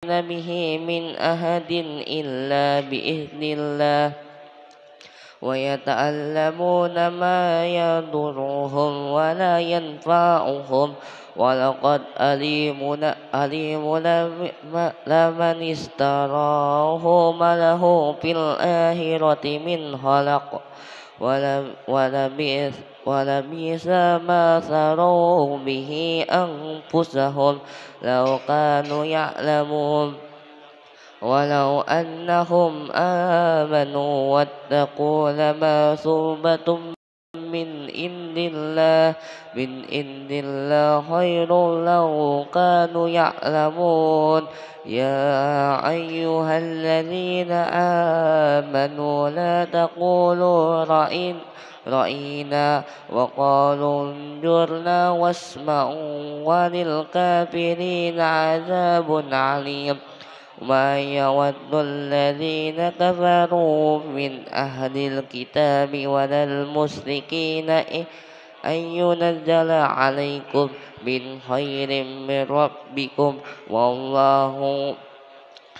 به من أحد إلا بإذن الله ويتعلمون ما يضرهم ولا ينفعهم ولقد علموا لمن اشتراه ما له في الآخرة من خلق ولبئس ما شروا به أنفسهم لو كانوا يعلمون ولو أنهم آمنوا واتقوا لما ثوبة من عند الله خير لو كانوا يعلمون يا أيها الذين آمنوا لا تقولوا رأينا وقالوا انظرنا واسمعوا وللكافرين عذاب عليم ما يود الذين كفروا من أهل الكتاب ولا المشركين أن ينزل عليكم من خير من ربكم والله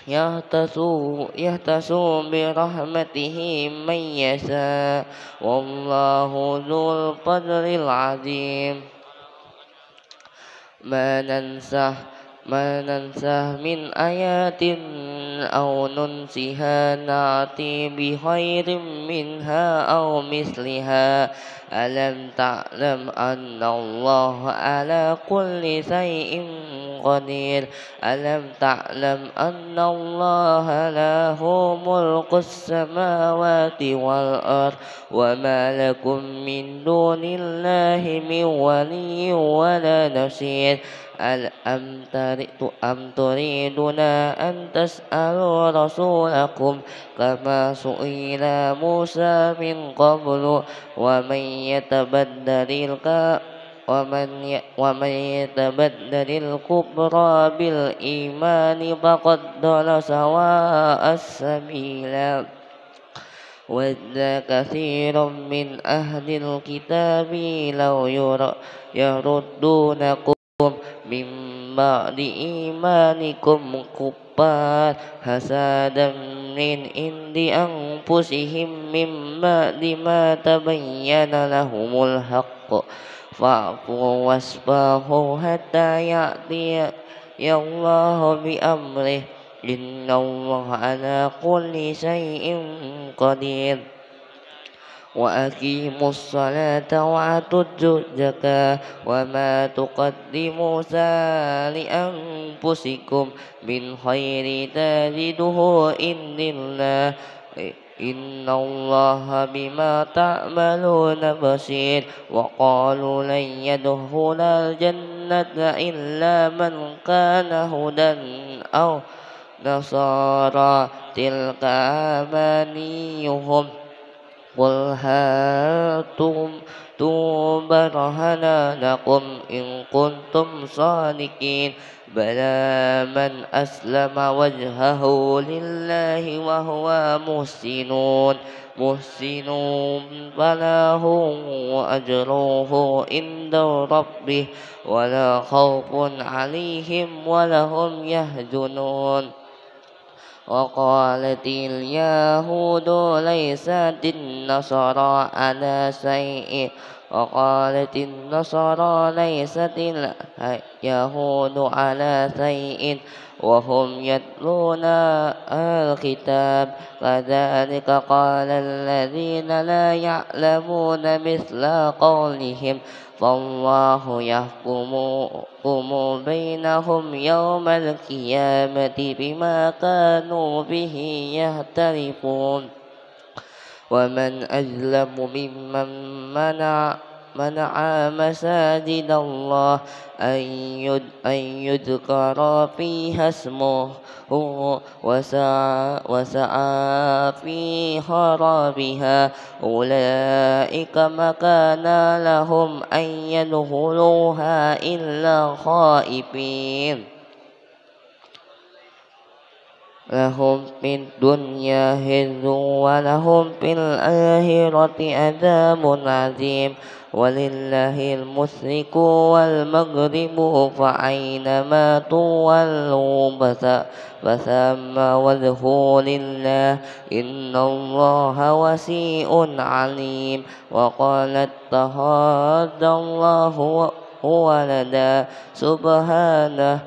يهتس برحمته من يشاء والله ذو الفضل العظيم ما ننسه من آيات أو ننسها نأتي بخير منها أو مثلها ألم تعلم أن الله على كل شيء قدير ألم تعلم أن الله له ملك السماوات والأرض وما لكم من دون الله من ولي ولا نصير أم تريدون أن تسألوا رسولكم كما سئل موسى من قبل ومن يتبدل الكفر بالإيمان فقد ضل سواء السبيل ود كثير من أهل الكتاب لو يردونكم من بعد إيمانكم كفار حسدا من عند أنفسهم من بعد ما تبين لهم الحق فاعفوا واصفحوا حتى يأتي الله بأمره إن الله على كل شيء قدير وأقيموا الصلاة وآتوا الزكاة وما تقدموا لأنفسكم من خير تجدوه عند الله إن الله بما تعملون بصير وقالوا لن يدخل الجنة إلا من كان هودا أو نصارى تلك أمانيهم قل هاتوا برهانكم إن كنتم صادقين بلى من أسلم وجهه لله وهو محسن فله أجره عند ربه ولا خوف عليهم ولا هم يحزنون وقالت اليهود ليست النصارى على شيء وقالت النصارى ليست اليهود على شيء وهم يتلون الكتاب كذلك قال الذين لا يعلمون مثل قولهم فالله يحكم بينهم يوم القيامة بما كانوا به يختلفون ومن أظلم ممن منع مساجد الله أن يذكر فيها اسمه وسعى في خرابها أولئك ما كان لهم أن يدخلوها إلا خائفين لهم في الدنيا خزي ولهم في الآخرة عذاب عظيم ولله المشرق والمغرب فأينما تولوا فثم وجه لله إن الله واسع عليم. وقال اتخذ الله ولدا سبحانه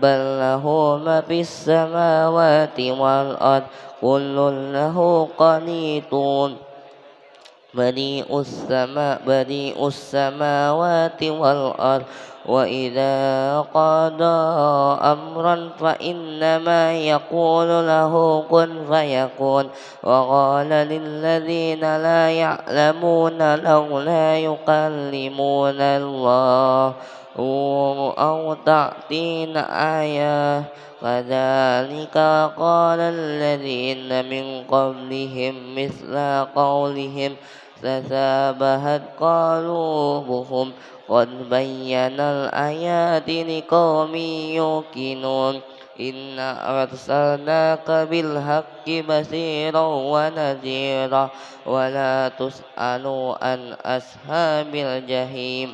بل له ما في السماوات والأرض كل له قانتون بديع السماوات والأرض وإذا قضى أمرا فإنما يقول له كن فيكون. وقال للذين لا يعلمون لولا يكلمنا الله أو تأتينا آية كذلك قال الذين من قبلهم مثل قولهم تشابهت قلوبهم قد بينا الآيات لقوم يوقنون إنا أرسلناك بالحق بشيرا ونذيرا ولا تسأل عن أصحاب الجحيم.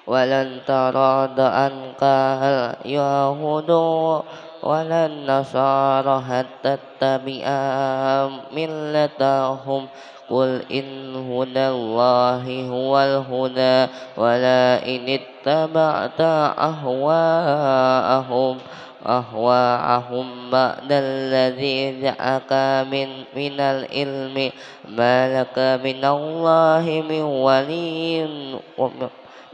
ولن ترد عنك اليهود ولا النصارى حتى تتبع ملتهم قل إن هدى الله هو الهدى ولئن اتبعت أهواءهم بعد الذي جاءك من العلم ما لك من الله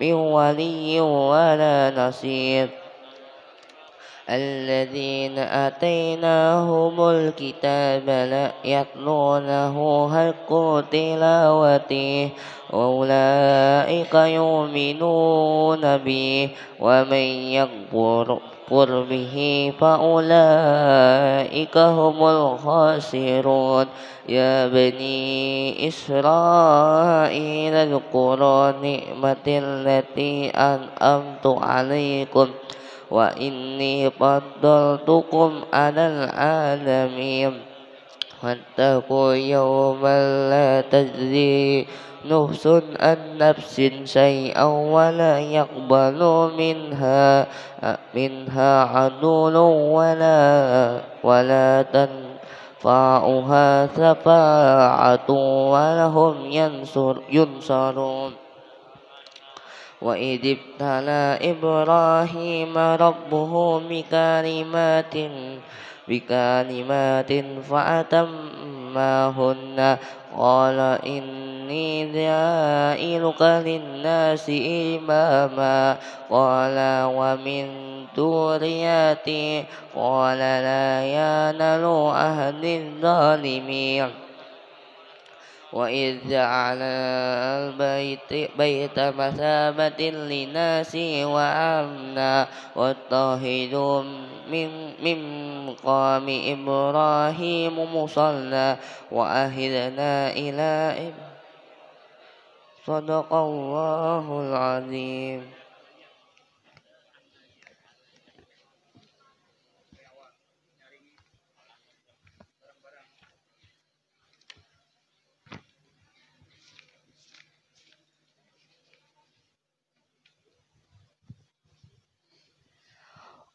من ولي ولا نصير. الذين آتيناهم الكتاب يتلونه حق تلاوته وأولئك يؤمنون به ومن يكفر به فأولئك هم الخاسرون. يا بني إسرائيل اذكروا نعمتي التي أنعمت عليكم وإني فضلتكم على العالمين. واتقوا يوما لا تجزي نفس عن نفس شيئا ولا يقبل منها عدل ولا تنفعها شفاعة ولا هم ينصرون. وإذ ابتلى إبراهيم ربه بكلمات فأتمهن قال إني جاعلك للناس إماما قال ومن ذريتي قال لا ينال عهد الظالمين. وإذ جعل البيت مثابة للناس وأمنا واتخذوا من مقام إبراهيم مصلى وعهدنا إلى صدق الله العظيم.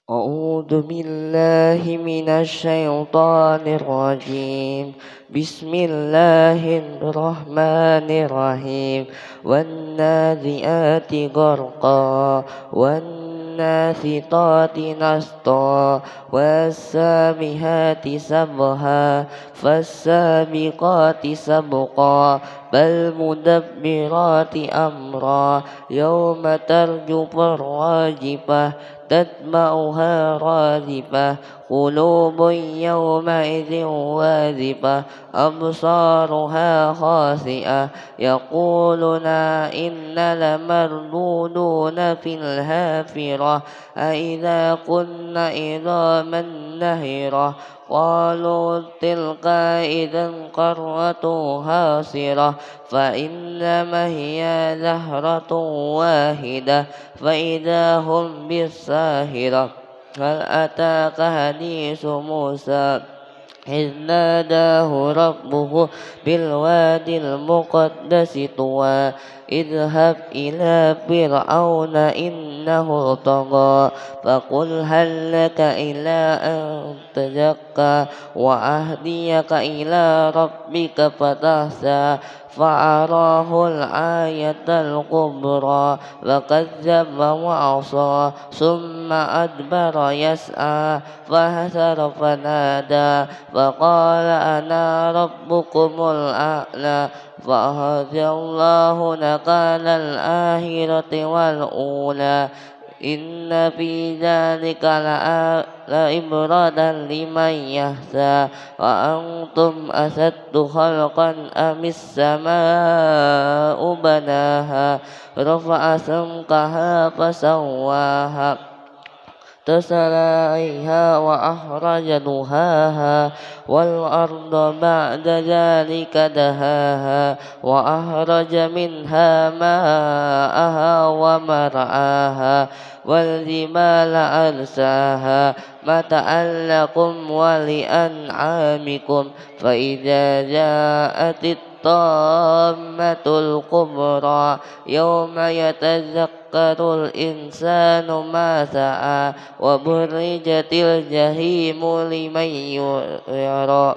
أعوذ بالله من الشيطان الرجيم. بسم الله الرحمن الرحيم. والنازعات غرقا والناشطات نشطا والسابحات سبحا فالسابقات سبقا فالمدبرات أمرا يوم ترجف الراجفة تتبعها رادفة قلوب يومئذ واذفة أبصارها خاسئة يقولون إنا لمردودون في الحافرة أإذا كنا عظاما نخرة قالوا تلك إذا كرة خاسرة فإنما هي زهرة واحدة فإذا هم بالساهرة. هل أتاك حديث موسى إذ ناداه ربه بالوادي المقدس طوى اذهب إلى فرعون إنه طغى فقل هل لك إلى أن تزكى وأهديك إلى ربك فتخشى فأراه الآية الكبرى فكذب وعصى ثم أدبر يسعى فحشر فنادى فقال أنا ربكم الأعلى فأخذ الله نكال الآخرة والأولى إن في ذلك لعبرة لمن يخشى وأنتم أشد خلقا أم السماء بناها رفع سمكها فسواها تسرائها وأخرج دهاها والأرض بعد ذلك دهاها وأخرج منها ماءها ومرعاها والجبال أرساها متاعا لكم ولأنعامكم فإذا جاءت الطامة الكبرى يوم يتذكر الإنسان ما سعى وبرزت الجحيم لمن يرى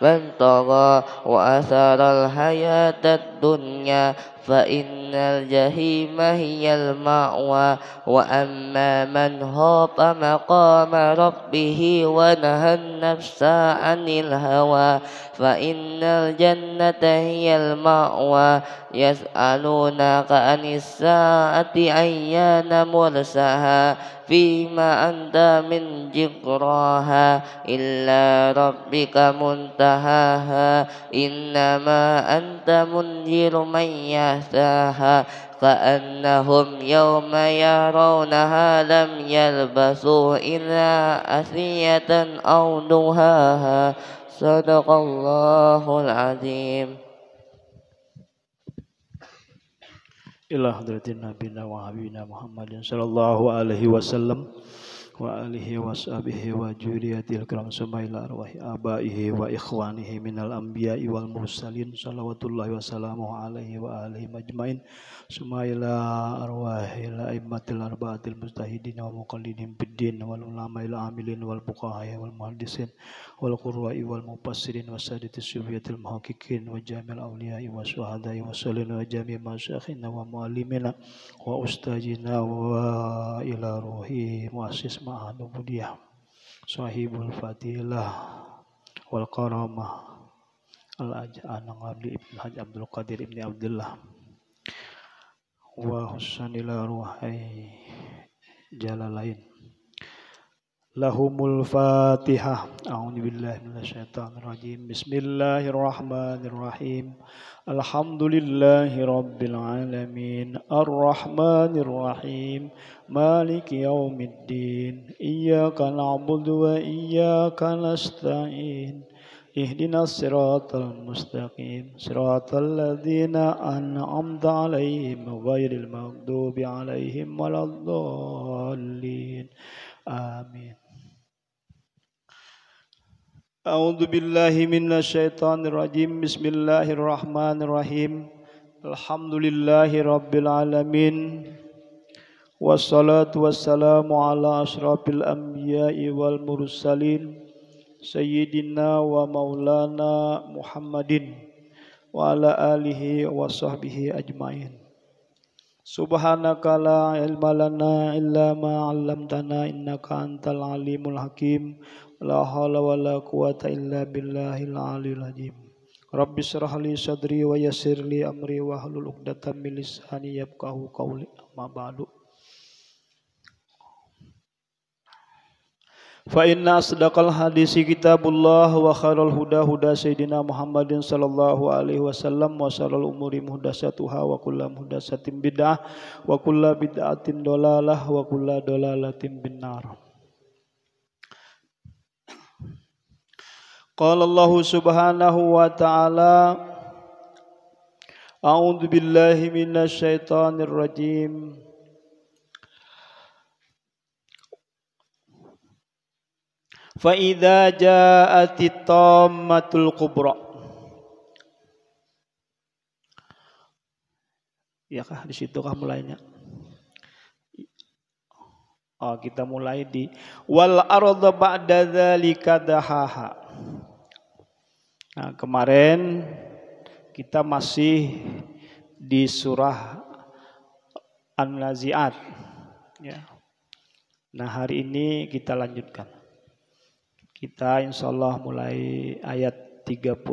من طغى وأثر الحياة الدنيا فإن الجحيم هي المأوى وأما من خاف مقام ربه ونهى النفس عن الهوى فإن الجنة هي المأوى يسألونك عن الساعة أيان مرساها فيما أنت من ذكراها إلا ربك منتهاها إنما أنت منذر من يخشاها كأنهم يوم يرونها لم يلبثوا إلا عشية أو ضحاها صدق الله العظيم. Ila hadratin nabiyina wa habibina Muhammadin sallallahu alaihi wasallam wa alihi wa sahbihi wa juriyatil kiram summa ila arwahi abaihi wa ikhwanihi minal anbiya'i wal mursalin salawatullahi wa salamuhu alaihi wa alihi majmain summa ila arwahi la immatil arba'atil mustahidin wa muqallidin biddin wal ulama'il amilin wal fuqaha wal muhaddisin wal qurra'i wal mufassirin wa sadatis sufiyatil muhaqqiqin wa jami'il awliya'i wa syuhada'i wa salin wa jami' masyakhina wa muallimina wa ustazina wa ila ruhi muassis ma'had ubudiyah sahibul fadilah wal karamah al-aj'an ngabli ibn Haj Abdul Qadir ibn Abdullah wa hussanila ruhai jalalain lahumul fatihah a'udzu billahi minasyaitonir rajim bismillahirrahmanirrahim alhamdulillahi rabbil alamin arrahmanir rahim maliki yaumiddin iyyaka na'budu wa iyyaka nasta'in ihdinas siratal mustaqim siratal ladzina an'amta 'alaihim ghairil maghdubi 'alaihim waladdallin amin. A'udzu billahi minasyaitonir rajim. Bismillahirrahmanirrahim. Alhamdulillahi rabbil alamin. Wassalatu wassalamu ala asyrafil anbiya'i wal mursalin sayyidina wa maulana Muhammadin wa ala alihi wa sahbihi ajmain. Subhanaka la ilma lana illa ma 'allamtana innaka antal alimul hakim. La haula wala quwata illa billahil aliyil azim. Rabbi shrah li sadri wa yassir li amri wa hlul 'uqdatam min lisani yafqahu qawli. Amma ba'du. Fa inna asdaqal hadisi kitabullah wa khairal huda huda sayyidina Muhammadin sallallahu alaihi wasallam wa syarrul umuri muhdatsatuha wa kullu muhdatsatin bid'ah wa kullu bid'atin dhalalah wa kullu dhalalatin binnar. Qala Allah subhanahu wa ta'ala a'udzu billahi minasy syaithanir rajim. Fa idza ja'atit tammatul kubra. Ya kah di situ kah mulainya? Oh, kita mulai di wal arda ba'da dzalika dahaha. Nah, kemarin kita masih di surah An-Nazi'at ya. Nah, hari ini kita lanjutkan. Kita insyaallah mulai ayat 31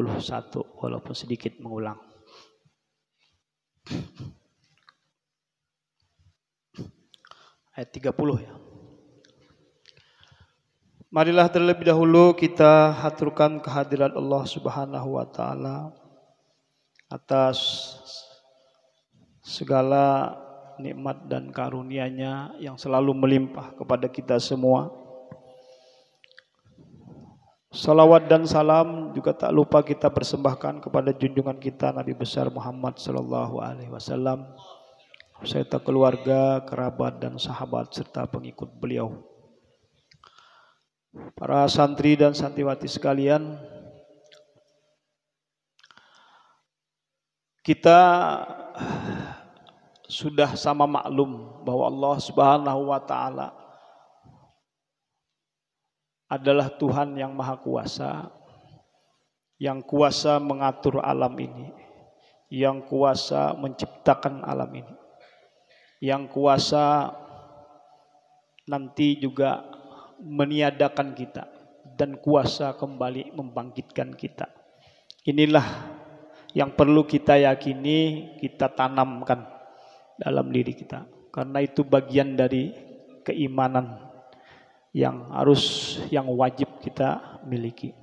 walaupun sedikit mengulang. Ayat 30 ya. Marilah terlebih dahulu kita haturkan kehadirat Allah Subhanahu wa taala atas segala nikmat dan karunia-Nya yang selalu melimpah kepada kita semua. Salawat dan salam juga tak lupa kita persembahkan kepada junjungan kita Nabi besar Muhammad sallallahu alaihi wasallam serta keluarga, kerabat dan sahabat serta pengikut beliau. Para santri dan santriwati sekalian, kita sudah sama maklum bahwa Allah Subhanahu wa taala adalah Tuhan yang maha kuasa, yang kuasa mengatur alam ini, yang kuasa menciptakan alam ini, yang kuasa nanti juga meniadakan kita dan kuasa kembali membangkitkan kita. Inilah yang perlu kita yakini, kita tanamkan dalam diri kita, karena itu bagian dari keimanan yang wajib kita miliki.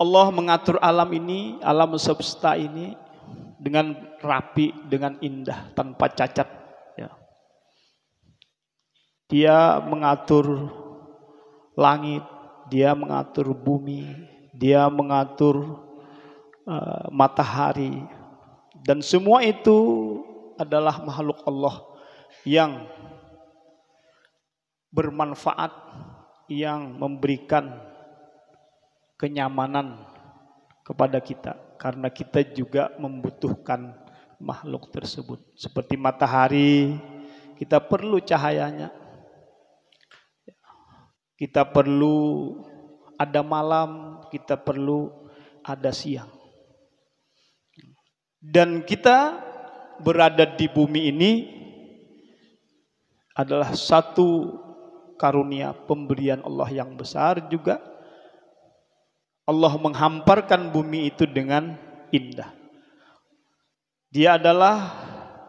Allah mengatur alam ini, alam semesta ini dengan rapi, dengan indah, tanpa cacat. Ya. Dia mengatur langit, dia mengatur bumi, dia mengatur matahari, dan semua itu adalah makhluk Allah yang bermanfaat, yang memberikan kenyamanan kepada kita, karena kita juga membutuhkan makhluk tersebut. Seperti matahari, kita perlu cahayanya, kita perlu ada malam, kita perlu ada siang. Dan kita berada di bumi ini adalah satu karunia pemberian Allah yang besar juga. Allah menghamparkan bumi itu dengan indah. Dia adalah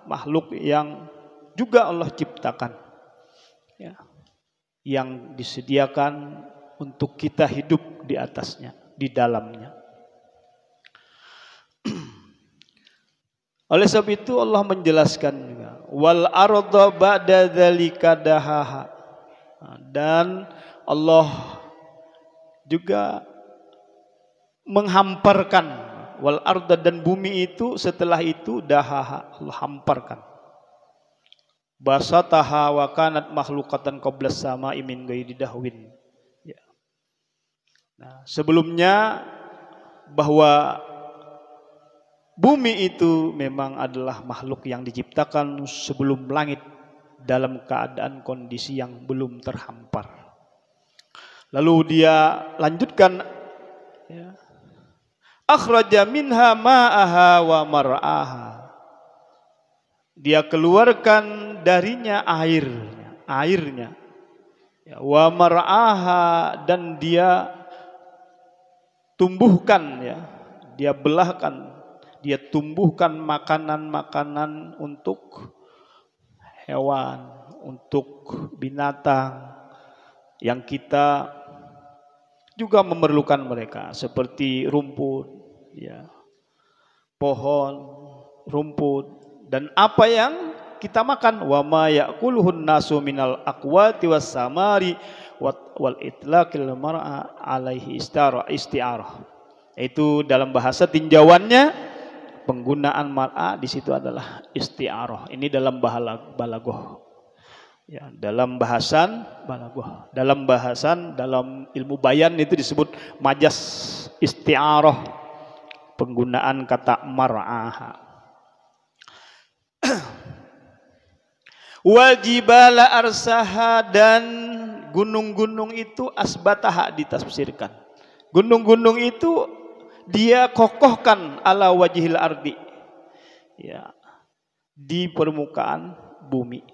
makhluk yang juga Allah ciptakan, ya, yang disediakan untuk kita hidup di atasnya, di dalamnya. Oleh sebab itu Allah menjelaskan juga wal arda ba'da dzalika dahaha, dan Allah juga menghamparkan wal arda, dan bumi itu setelah itu dahaha, Allah hamparkan. Basataha wa kanat makhluqatan qablas sama'i min ghairi dahwin. Ya. Nah, sebelumnya bahwa bumi itu memang adalah makhluk yang diciptakan sebelum langit dalam keadaan kondisi yang belum terhampar. Lalu dia lanjutkan, ya, akhraja minha ma'aha wa mar'aha. Dia keluarkan darinya airnya. Ya, wa mar'aha, dan dia tumbuhkan, ya, dia belahkan, dia tumbuhkan makanan-makanan untuk hewan, untuk binatang yang kita juga memerlukan mereka, seperti rumput, ya, pohon, rumput, dan apa yang kita makan. Wa ma ya'kuluhun nasu minal aqwati was samari wal itlaqil mar'a alaihi isti'arah. Itu dalam bahasa tinjauannya penggunaan mar'a di situ adalah isti'arah. Ini dalam balaghah. Ya, dalam bahasan dalam ilmu bayan itu disebut majas isti'arah, penggunaan kata mar'aha. Wal jibala arsaha, dan gunung-gunung itu asbataha, ditafsirkan. Gunung-gunung itu dia kokohkan ala wajhil ardi, ya, di permukaan bumi.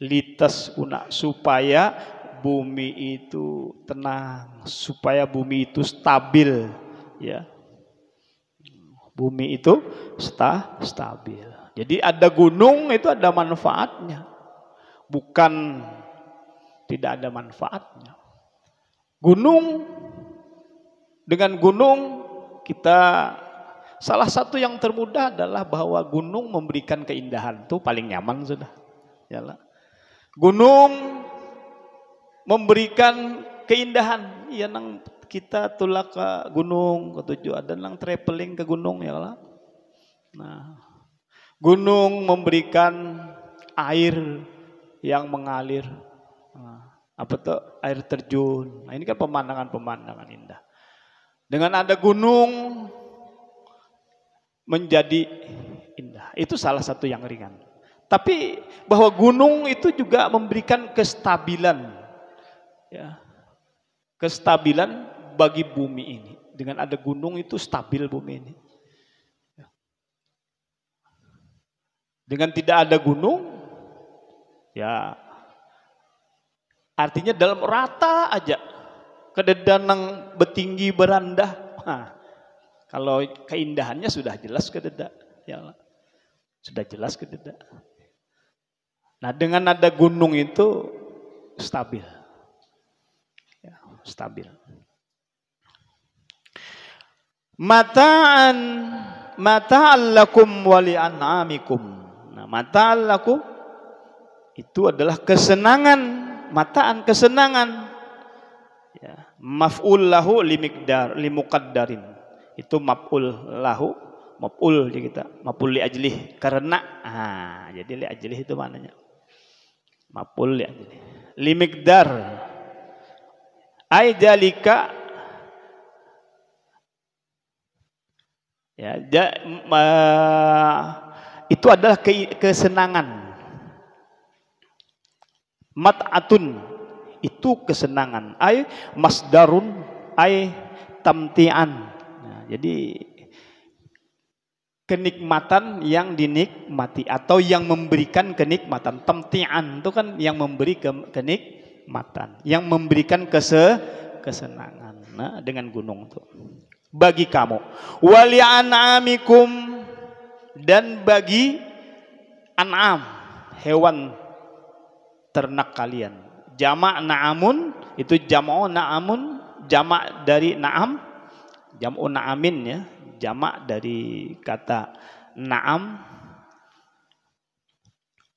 Litas una, supaya bumi itu tenang, supaya bumi itu stabil, ya. Bumi itu stabil. Jadi ada gunung itu ada manfaatnya, bukan tidak ada manfaatnya. Gunung, dengan gunung kita, salah satu yang termudah adalah bahwa gunung memberikan keindahan, itu paling nyaman sudah. Yalah. Gunung memberikan keindahan, ya, nang kita tulak ke gunung, ke tujuan, dan nang traveling ke gunung, ya lah. Nah, gunung memberikan air yang mengalir. Nah, apa tuh? Air terjun. Nah, ini kan pemandangan-pemandangan indah. Dengan ada gunung menjadi indah. Itu salah satu yang ringan. Tapi bahwa gunung itu juga memberikan kestabilan, ya, kestabilan bagi bumi ini. Dengan ada gunung itu stabil bumi ini. Dengan tidak ada gunung, ya, artinya dalam rata aja, kededanang betinggi berandah. Nah, kalau keindahannya sudah jelas kededa, ya, sudah jelas kededa. Nah, dengan ada gunung itu stabil, ya, stabil. Mata'an lakum wa li'an'amikum. Nah, mata'an lakum itu adalah kesenangan, mata'an kesenangan. Ya, maf'ul lahu limuqaddarin. Itu maf'ul lahu, maf'ul kita, maf'ul li ajlih, karena jadi li ajlih itu maknanya. Maf'ul li ajlih. Limikdar. Ai dalika, ya, itu adalah kesenangan. Mat'atun itu kesenangan. Ai masdarun ai tamti'an. Nah, jadi kenikmatan yang dinikmati atau yang memberikan kenikmatan. Tamti'an itu kan yang memberi kenikmatan, yang memberikan kesenangan. Nah, dengan gunung itu bagi kamu, wali an'amikum, dan bagi an'am, hewan ternak kalian. Jamak na'amun itu jam'u na'amun, jamak dari na'am, jam'u na'amin, ya, jamak dari kata na'am.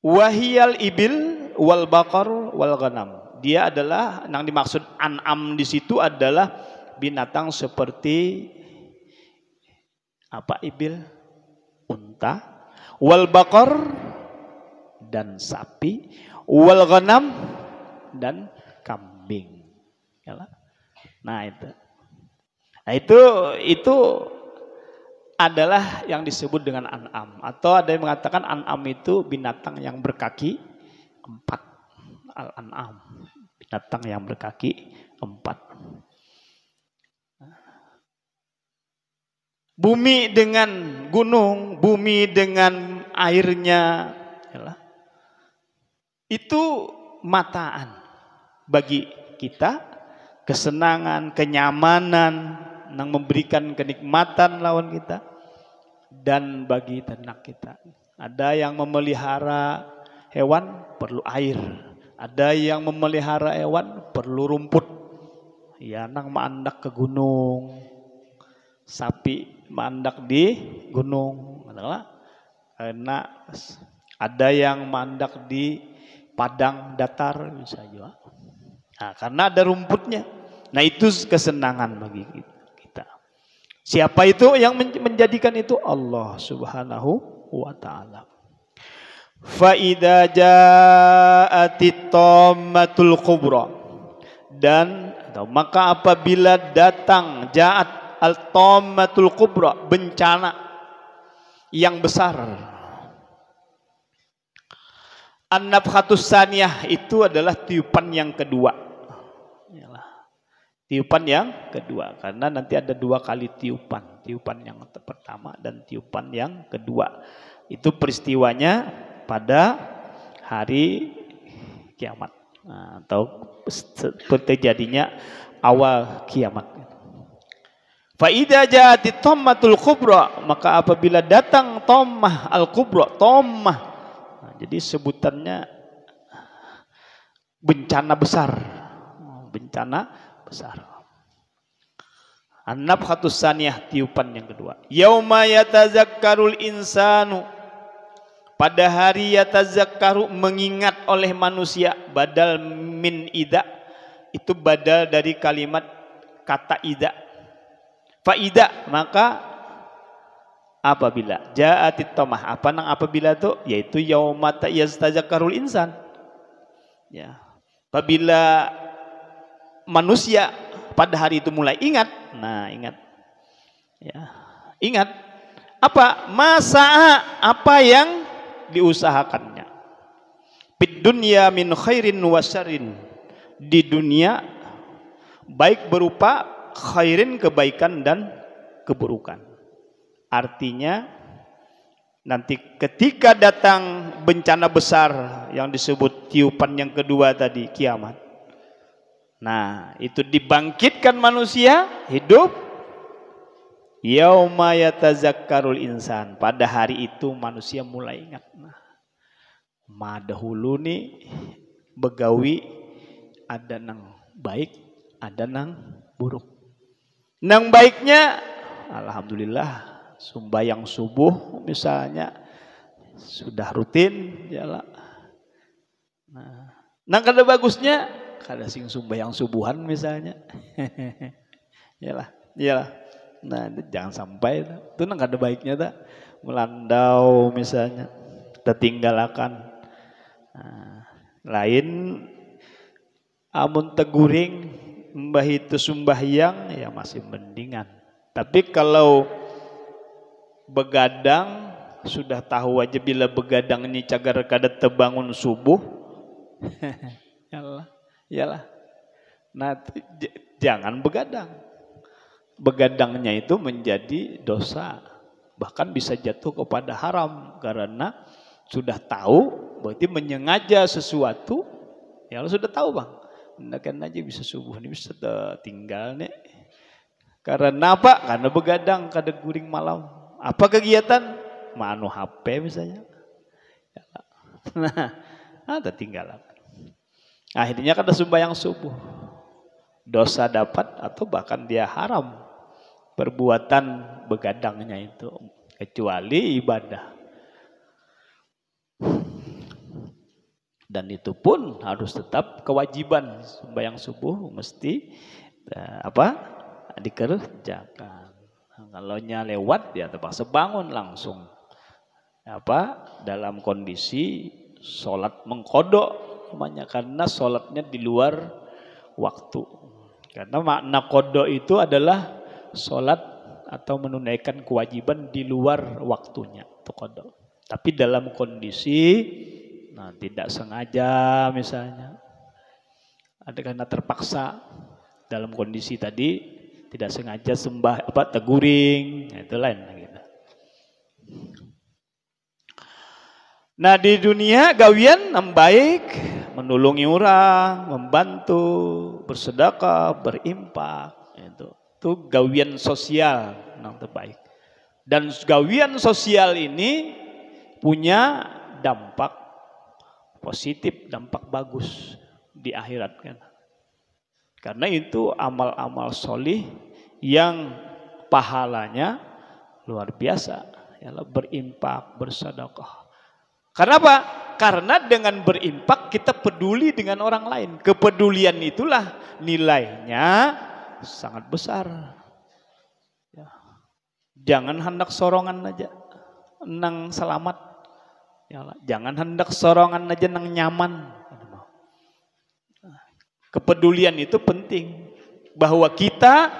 Wahiyal ibil wal baqar wal ghanam. Dia adalah, yang dimaksud an'am di situ adalah binatang seperti apa? Ibil, unta, wal baqar, dan sapi, wal ghanam, dan kambing. Nah, itu adalah yang disebut dengan an'am, atau ada yang mengatakan an'am itu binatang yang berkaki empat. Al-an'am, binatang yang berkaki empat. Bumi dengan gunung, bumi dengan airnya, itu mataan bagi kita, kesenangan, kenyamanan, yang memberikan kenikmatan lawan kita, dan bagi ternak kita. Ada yang memelihara hewan perlu air, ada yang memelihara hewan perlu rumput, ya, nang mandak ke gunung, sapi mandak di gunung, karena ada yang mandak di padang datar bisa juga. Nah, karena ada rumputnya. Nah, itu kesenangan bagi kita. Siapa itu yang menjadikan itu? Allah Subhanahu wa ta'ala. Fa idza ja'atit tammatul kubra, dan maka apabila datang ja'at al-tammatul kubra, bencana yang besar. An-nafkhatus tsaniyah itu adalah tiupan yang kedua. Tiupan yang kedua, karena nanti ada 2 kali tiupan. Tiupan yang pertama dan tiupan yang kedua. Itu peristiwanya pada hari kiamat, atau terjadinya awal kiamat. Fa idza ja'atit tammatul kubra, maka apabila datang tammah al-kubra, tammah. Jadi sebutannya bencana besar. Bencana besar. An-nafkhatus tsaniyah, tiupan yang kedua. Yauma yatazakkarul insanu, pada hari yatazakkaru, mengingat oleh manusia. Badal min idza, itu badal dari kalimat kata idza. Fa idza, maka apabila ja'atit tamah, apa nang apabila itu, yaitu yauma yatazakkarul insan. Ya. Apabila manusia pada hari itu mulai ingat, nah ingat, ya, ingat apa masa, apa yang diusahakannya. Fid dunya min khairin wa syarrin, di dunia baik berupa khairin, kebaikan dan keburukan. Artinya nanti ketika datang bencana besar yang disebut tiupan yang kedua tadi, kiamat. Nah, itu dibangkitkan manusia hidup. Yauma yatazakkarul insan, pada hari itu manusia mulai ingat. Nah, dahulu nih begawi ada nang baik, ada nang buruk. Nang baiknya alhamdulillah sembahyang subuh misalnya sudah rutin jalan. Nah, nang kada bagusnya kada sing sembahyang subuhan misalnya. Iyalah. Nah, itu jangan sampai itu nang kada baiknya tak melandau misalnya, tertinggalkan. Nah, lain amun teguring mbah itu sembahyang ya masih mendingan. Tapi kalau begadang, sudah tahu aja bila begadang ini cagar kada terbangun subuh. Iyalah. Nah, jangan begadang. Begadangnya itu menjadi dosa, bahkan bisa jatuh kepada haram, karena sudah tahu berarti menyengaja sesuatu. Ya lo sudah tahu bang, hendakan aja bisa subuh ini bisa tinggal nih. Karena apa? Karena begadang kada guring malam. Apa kegiatan? Manu HP misalnya. Nah, tertinggal. Akhirnya kada sembahyang subuh. Dosa dapat atau bahkan dia haram perbuatan begadangnya itu, kecuali ibadah. Dan itu pun harus tetap kewajiban, sembahyang subuh mesti dikerjakan. Kalau nya lewat dia terpaksa bangun langsung. Dalam kondisi sholat mengkodok namanya, karena sholatnya di luar waktu. Karena makna kodok itu adalah sholat atau menunaikan kewajiban di luar waktunya, itu kodok. Tapi dalam kondisi tidak sengaja misalnya, ada karena terpaksa dalam kondisi tadi tidak sengaja teguring, itu lain gitu. Nah, di dunia gawian baik, menolongi orang, membantu, bersedekah, berimpak, itu gawian sosial yang terbaik. Dan gawian sosial ini punya dampak positif, dampak bagus di akhirat kan. Karena itu amal-amal solih yang pahalanya luar biasa, ialah berimpak, bersedekah. Karena apa? Karena dengan berimpak kita peduli dengan orang lain. Kepedulian itulah nilainya sangat besar. Ya. Jangan hendak sorongan aja, nang selamat. Ya, jangan hendak sorongan aja nang nyaman. Kepedulian itu penting. Bahwa kita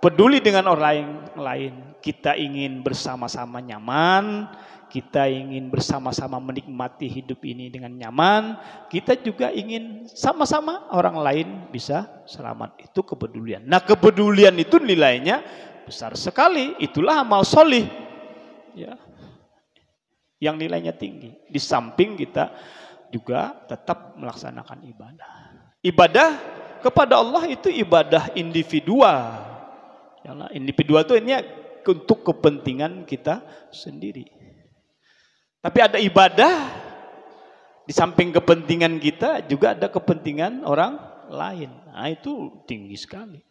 peduli dengan orang lain. Kita ingin bersama-sama nyaman. Kita ingin bersama-sama menikmati hidup ini dengan nyaman. Kita juga ingin sama-sama orang lain bisa selamat. Itu kepedulian. Nah, kepedulian itu nilainya besar sekali. Itulah amal solih. Ya. Yang nilainya tinggi. Di samping kita juga tetap melaksanakan ibadah. Ibadah kepada Allah itu ibadah individual. Ya, individual itu ini untuk kepentingan kita sendiri. Tapi ada ibadah, di samping kepentingan kita juga ada kepentingan orang lain. Nah, itu tinggi sekali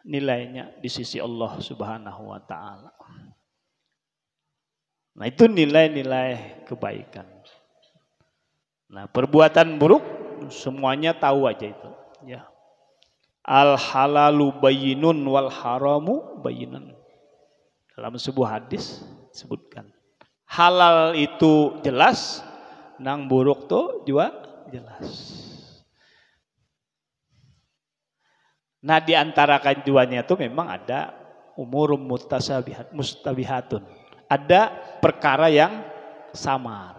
nilainya di sisi Allah Subhanahu wa ta'ala. Nah, itu nilai-nilai kebaikan. Nah, perbuatan buruk semuanya tahu aja itu, ya. Al halalu bayyinun wal haramu bayyinun. Dalam sebuah hadis sebutkan halal itu jelas, nang buruk tuh juga jelas. Nah, di antara keduanya itu memang ada umurum mustabihatun. Ada perkara yang samar.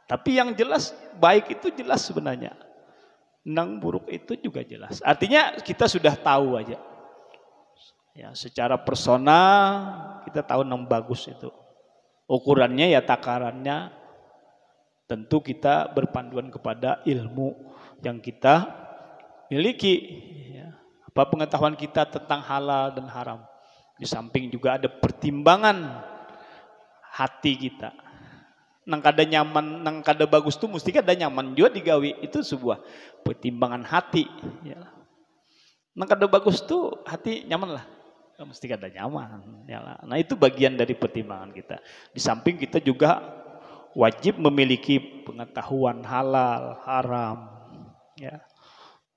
Tapi yang jelas baik itu jelas sebenarnya. Nang buruk itu juga jelas. Artinya kita sudah tahu aja. Ya, secara personal kita tahu nang bagus itu. Ukurannya ya takarannya tentu kita berpanduan kepada ilmu yang kita miliki. Ya. Apa pengetahuan kita tentang halal dan haram. Di samping juga ada pertimbangan hati kita. Nang kada nyaman, nang kada bagus tuh mesti kada nyaman juga digawi. Itu sebuah pertimbangan hati. Ya. Nang kada bagus tuh hati nyaman lah. Mesti kada nyaman. Ya. Nah, itu bagian dari pertimbangan kita. Di samping kita juga wajib memiliki pengetahuan halal, haram, ya,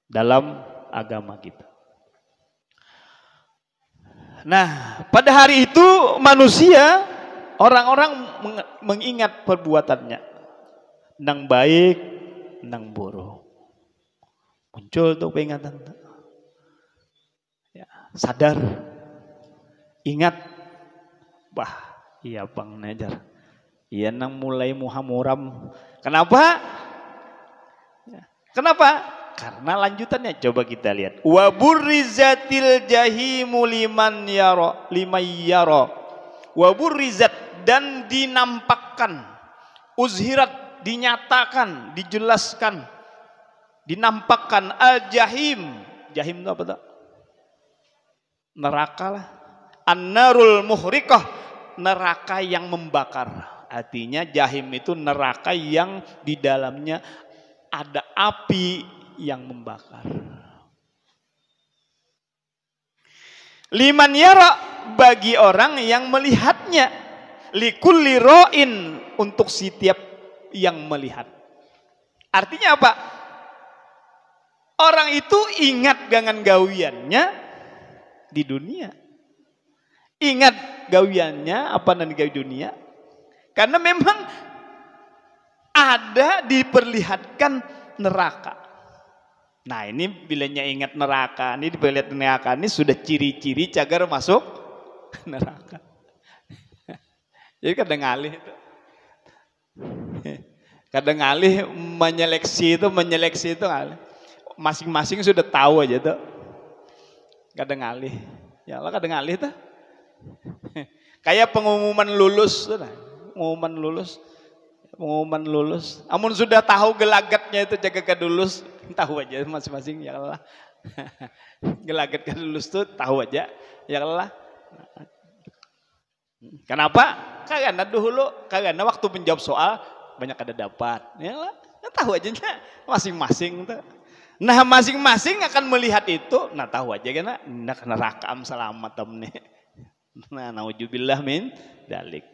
dalam agama kita. Nah, pada hari itu manusia, orang-orang mengingat perbuatannya. Nang baik, nang buruk. Muncul tuh peringatan. Ya, sadar. Ingat. Wah, iya Bang Najar. Iya nang mulai muhamuram. Kenapa? Ya. Kenapa? Karena lanjutannya coba kita lihat. Wa burrizatil jahimu liman yara. Wa burrizat, dan dinampakkan. Uzhirat, dinyatakan, dijelaskan. Dinampakkan al-jahim. Jahim itu apa tuh? Neraka lah. An-narul muhriqah, neraka yang membakar. Artinya jahim itu neraka yang di dalamnya ada api yang membakar. Liman yara, bagi orang yang melihatnya. Likulli ra'in, untuk setiap yang melihat. Artinya apa? Orang itu ingat dengan gawiannya di dunia. Ingat gawiannya apa dan gawi dunia. Karena memang ada diperlihatkan neraka. Nah, ini bilanya ingat neraka, ini diperlihat neraka, ini sudah ciri-ciri cagar masuk neraka. Jadi kadang ngalih itu. Kadang ngalih menyeleksi itu ngalih. Masing-masing sudah tahu aja tuh. Kadang ngalih. Ya Allah, kadang ngalih tuh. Kayak pengumuman lulus, pengumuman lulus. Amun sudah tahu gelagatnya itu jaga ke lulus, tahu aja masing-masing ya Allah. Gelagat ke lulus tuh tahu aja ya Allah. Kenapa? Karena dulu, karena waktu menjawab soal banyak ada dapat. Ya Allah, tahu aja masing-masing tuh. Nah, masing-masing akan melihat itu, nah tahu aja kan, neraka selamat temen. Nah, naujubillah min dalik.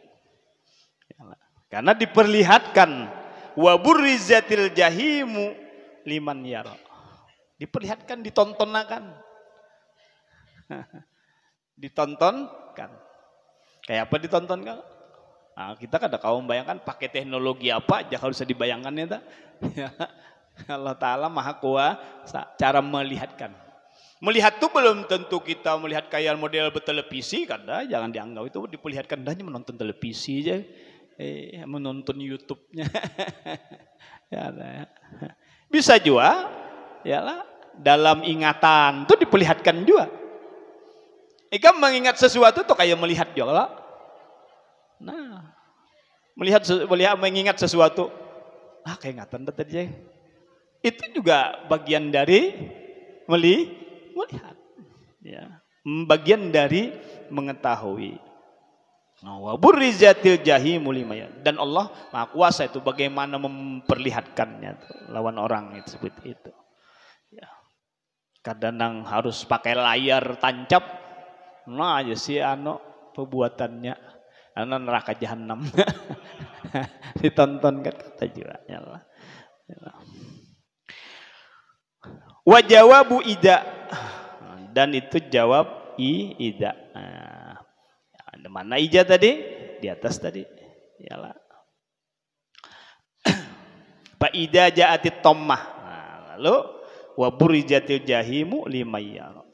Karena diperlihatkan wa burrizatil jahimu liman yara. Diperlihatkan, ditontonkan. Ditontonkan. Kayak apa ditontonkan? Nah, kita kada kau membayangkan pakai teknologi apa aja kalau bisa dibayangkan ya. Allah Ta'ala maha kuasa cara melihatkan. Melihat tuh belum tentu kita melihat kayak model bertelevisi, kada, jangan dianggap itu diperlihatkan, hanya menonton televisi aja, menonton YouTube-nya. Ya, bisa juga, ya lah, dalam ingatan tuh diperlihatkan juga. Ikam mengingat sesuatu tuh kayak melihat juga lah. Nah, mengingat sesuatu, kayak ingatan tadi. Itu juga bagian dari melihat, ya, bagian dari mengetahui. Wa burrizatil jahimu liman. Dan Allah Maha Kuasa itu bagaimana memperlihatkannya tuh, lawan orang itu seperti itu. Ya. Kadang harus pakai layar tancap, nah aja sih perbuatannya, neraka jahanam. Ditonton kan kata juga, ya Allah. Wa jawabu ida, dan itu jawab ida. Nah, mana ija tadi? Di atas tadi. Yalah. Fa ida ja'atit tammah. Nah, lalu wa burijatil jahimu limayya.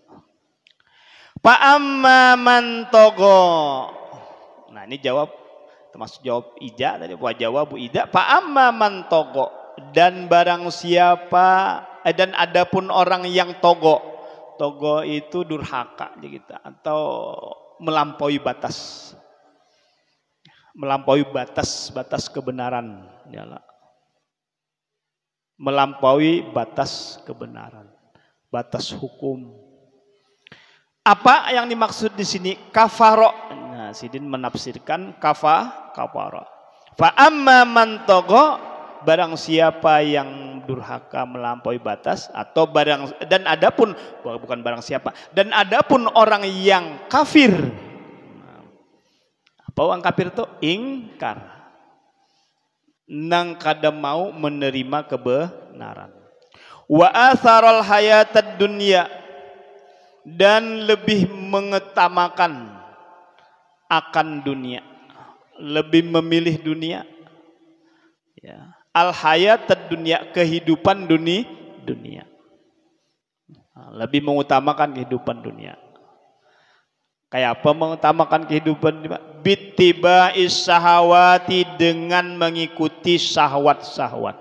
Fa amma man togo. Nah, ini jawab termasuk jawab ija tadi, wa jawabu ida. Fa amma man togo, dan barang siapa dan adapun orang yang togo itu durhaka kita, atau melampaui batas kebenaran, yalah. Melampaui batas kebenaran, batas hukum. Apa yang dimaksud di sini? Kafaro. Nah, Sidin menafsirkan kafaro. Fa amma man togo, barang siapa yang durhaka melampaui batas, atau dan adapun bukan barang siapa, dan adapun orang yang kafir. Apa orang kafir itu? Ingkar. Nang kada mau menerima kebenaran. Wa atharal hayatad dunya, dan lebih mengutamakan akan dunia, lebih memilih dunia. Ya. Al hayatad dunia, kehidupan dunia. Lebih mengutamakan kehidupan dunia. Kayak apa mengutamakan kehidupan dunia? Bittiba'is syahawati, dengan mengikuti syahwat-syahwat.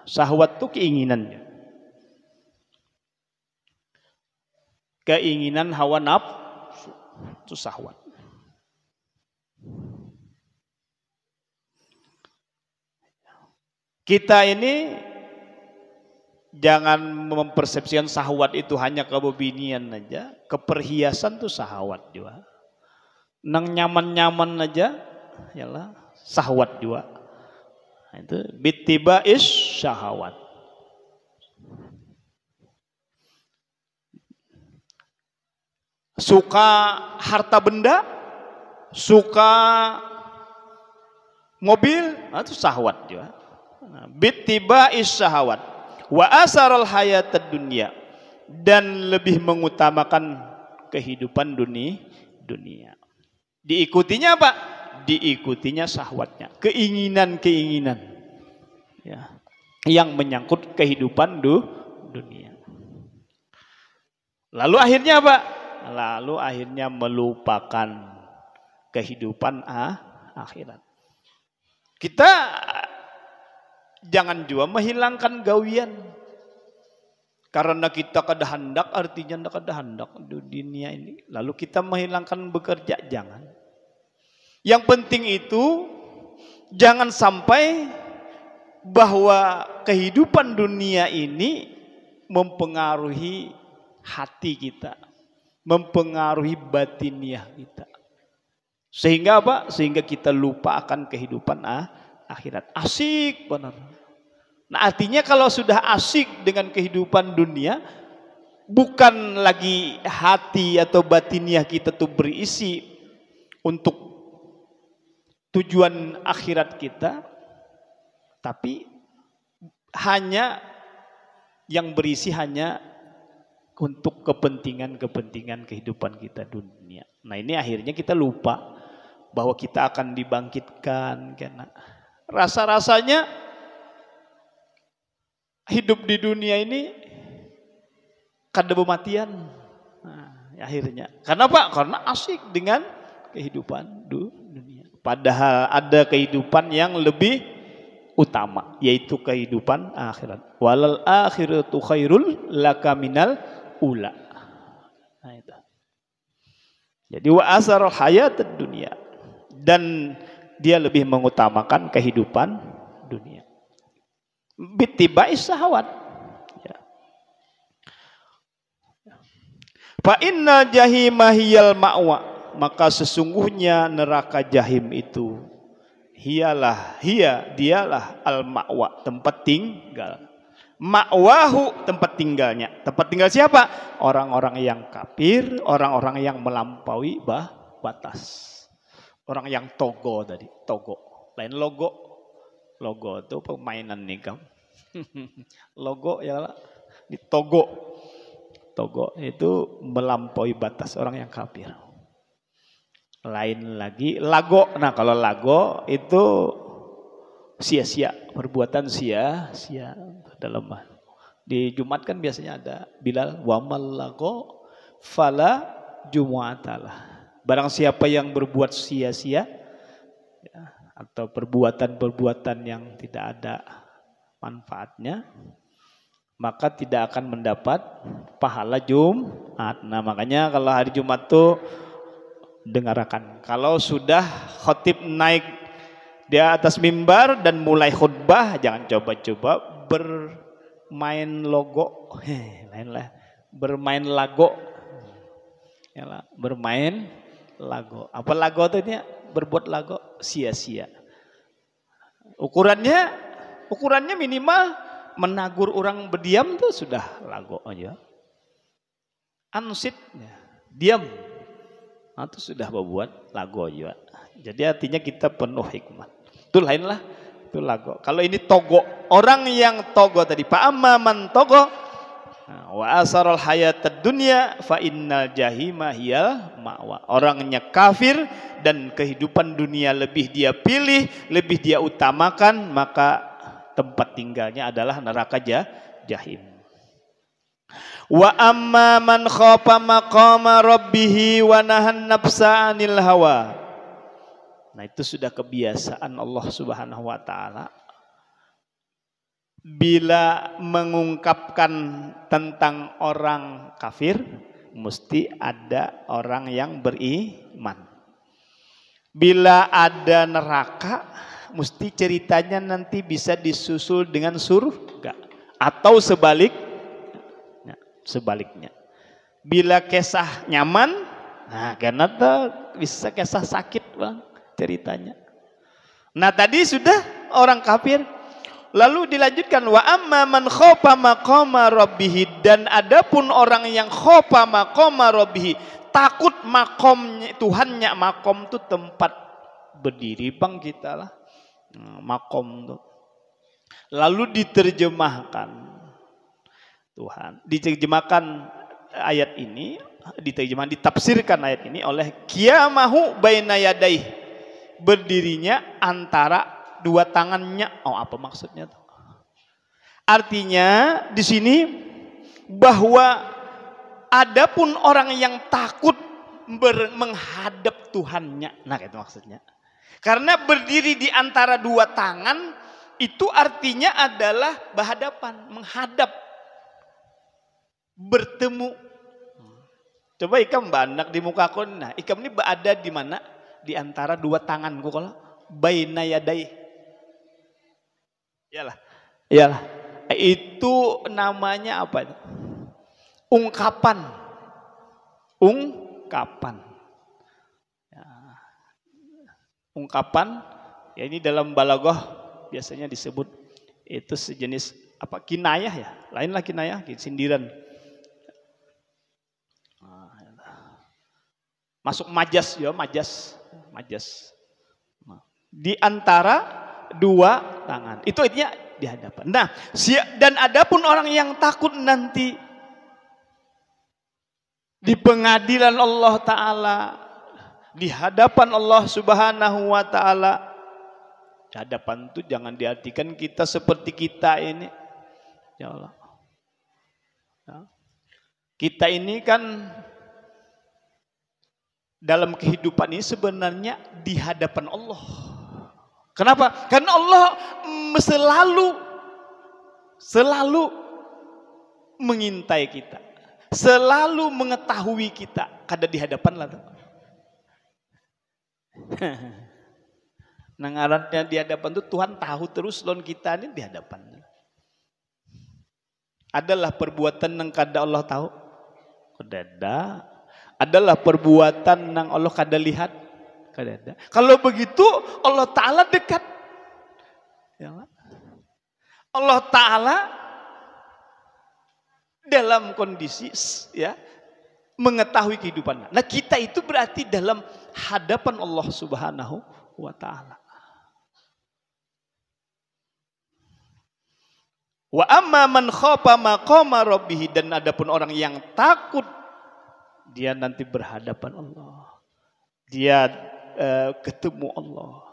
Syahwat itu keinginannya. Keinginan hawa nafsu itu syahwat. Kita ini jangan mempersepsikan syahwat itu hanya kebebinian aja, keperhiasan tuh syahwat juga. Nang nyaman-nyaman aja, yalah, syahwat juga. Nah, itu bittiba'is syahwat. Suka harta benda, suka mobil, itu syahwat juga. Bittiba'is syahwat wa asaral hayatad dunya, dan lebih mengutamakan kehidupan dunia. Diikutinya apa? Diikutinya syahwatnya, keinginan-keinginan, ya, yang menyangkut kehidupan dunia. Lalu akhirnya apa? Lalu akhirnya melupakan kehidupan akhirat. Kita jangan juga menghilangkan gawian. Karena kita kada hendak, artinya kada hendak di dunia ini. Lalu kita menghilangkan bekerja, jangan. Yang penting itu jangan sampai bahwa kehidupan dunia ini mempengaruhi hati kita, mempengaruhi batiniah kita. Sehingga apa? Sehingga kita lupa akan kehidupan akhirat. Asik benar. Nah, artinya kalau sudah asik dengan kehidupan dunia, bukan lagi hati atau batiniah kita tuh berisi untuk tujuan akhirat kita, tapi hanya yang berisi hanya untuk kepentingan-kepentingan kehidupan kita dunia. Nah, ini akhirnya kita lupa bahwa kita akan dibangkitkan. Karena rasa-rasanya hidup di dunia ini kada bematian. Nah, akhirnya. Kenapa? Karena asik dengan kehidupan dunia. Padahal ada kehidupan yang lebih utama, yaitu kehidupan akhirat. Walal akhiratu khairul laka minal ula. Nah, itu. Jadi wa asarul hayatad dunia, dan dia lebih mengutamakan kehidupan dunia. Bittibai syahwat. Ya. Fa inna jahima hiyal ma'wa, maka sesungguhnya neraka jahim itu dialah al ma'wa, tempat tinggal. Ma'wahu, tempat tinggalnya. Tempat tinggal siapa? Orang-orang yang kafir, orang-orang yang melampaui batas. Orang yang togo tadi, togo. Lain logo. Logo itu permainan nih kamu. Logo ya lah. Di togo. Togo itu melampaui batas, orang yang kafir. Lain lagi lago. Nah, kalau lago itu sia-sia, perbuatan sia-sia dalam. Di Jumat kan biasanya ada Bilal wamal lago fala jumu'atalah. Barang siapa yang berbuat sia-sia ya, atau perbuatan-perbuatan yang tidak ada manfaatnya, maka tidak akan mendapat pahala Jumat. Nah, makanya kalau hari Jumat tuh dengarkan. Kalau sudah khotib naik di atas mimbar dan mulai khutbah, jangan coba-coba bermain logo. Lainlah bermain lago. Yalah, bermain lago. Apa lago itu ini? Berbuat lago sia-sia. Ukurannya minimal menagur orang berdiam tuh sudah lago aja. Ansit, diam. Nah, itu sudah membuat lago aja. Jadi artinya kita penuh hikmah. Itu lainlah, itu lago. Kalau ini togo, orang yang togo tadi, fa amma man togo wa asarul hayatad dunya fa innal jahima hiyal ma'wa. Orangnya kafir dan kehidupan dunia lebih dia pilih, lebih dia utamakan, maka tempat tinggalnya adalah neraka jahim. Wa amma man khafa maqama rabbih wa nahan nafsa 'anil hawa. Nah, itu sudah kebiasaan Allah Subhanahu wa taala. Bila mengungkapkan tentang orang kafir, mesti ada orang yang beriman. Bila ada neraka, mesti ceritanya nanti bisa disusul dengan surga. Atau sebaliknya. Bila kisah nyaman, nah karena bisa kisah sakit bang ceritanya. Nah tadi sudah orang kafir. Lalu dilanjutkan wa amma man khofa maqama rabbih, dan adapun orang yang khofa maqama rabbih, takut makomnya Tuhannya. Makom itu tempat berdiri bang kita lah. Makom tuh. Lalu diterjemahkan Tuhan, diterjemahkan ayat ini, ditafsirkan ayat ini oleh qiyamahu baina yadaih, berdirinya antara dua tangannya. Oh, apa maksudnya tuh? Artinya di sini bahwa adapun orang yang takut menghadap Tuhannya. Nah, itu maksudnya. Karena berdiri di antara dua tangan itu artinya adalah berhadapan, menghadap, bertemu. Coba ikam bandak di muka aku. Nah, ikam ini berada di mana? Di antara dua tanganku kalau baina yadai. Iyalah. Itu namanya apa? Ungkapan. Ya. Ungkapan. Ya, ini dalam balaghah biasanya disebut itu sejenis apa? Kinayah ya. Lainlah kinayah, sindiran. Masuk majas ya, majas. Di antara dua tangan. Itu artinya di hadapan. Nah, dan adapun orang yang takut nanti di pengadilan Allah Ta'ala, di hadapan Allah Subhanahu wa taala. Di hadapan itu jangan diartikan kita seperti kita ini. Ya Allah. Ya. Kita ini kan dalam kehidupan ini sebenarnya di hadapan Allah. Kenapa? Karena Allah selalu mengintai kita, selalu mengetahui kita. Kada di hadapan lah. Nang aratnya di hadapan itu Tuhan tahu terus lon kita ini di hadapan. Adalah perbuatan nang kada Allah tahu. Kada. Adalah perbuatan nang Allah kada lihat. Kada ada. Kalau begitu Allah Ta'ala dekat. Ya, Allah Ta'ala dalam kondisi ya mengetahui kehidupan. Nah kita itu berarti dalam hadapan Allah Subhanahu wa Ta'ala. Wa amma man khafa maqama rabbih, dan adapun orang yang takut dia nanti berhadapan Allah. Dia ketemu Allah.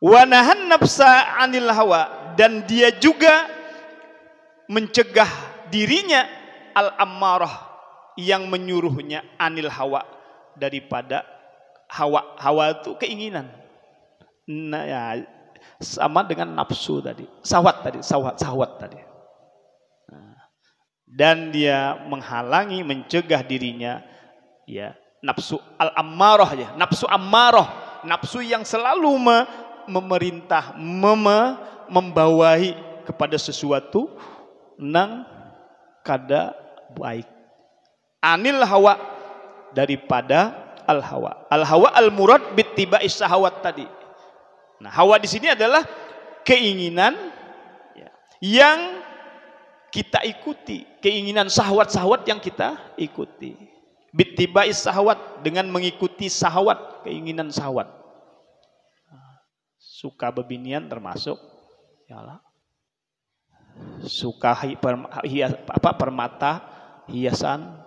Wa nahan nafsa 'anil hawa, dan dia juga mencegah dirinya al-ammarah yang menyuruhnya anil hawa, daripada hawa. Hawa itu keinginan. Nah, ya, sama dengan nafsu tadi, sahwat tadi. Dan dia menghalangi, mencegah dirinya ya nafsu al-ammarah, ya nafsu ammarah, nafsu yang selalu memerintah, membawahi kepada sesuatu nang kada baik. Anil hawa, daripada al hawa. Al hawa al murad bittiba'i syahwat tadi. Nah, hawa di sini adalah keinginan ya, yang kita ikuti, keinginan syahwat-syahwat yang kita ikuti. Bittiba'i syahwat, dengan mengikuti syahwat, keinginan syahwat. Suka bebinian termasuk yalah. Suka permata, hiasan,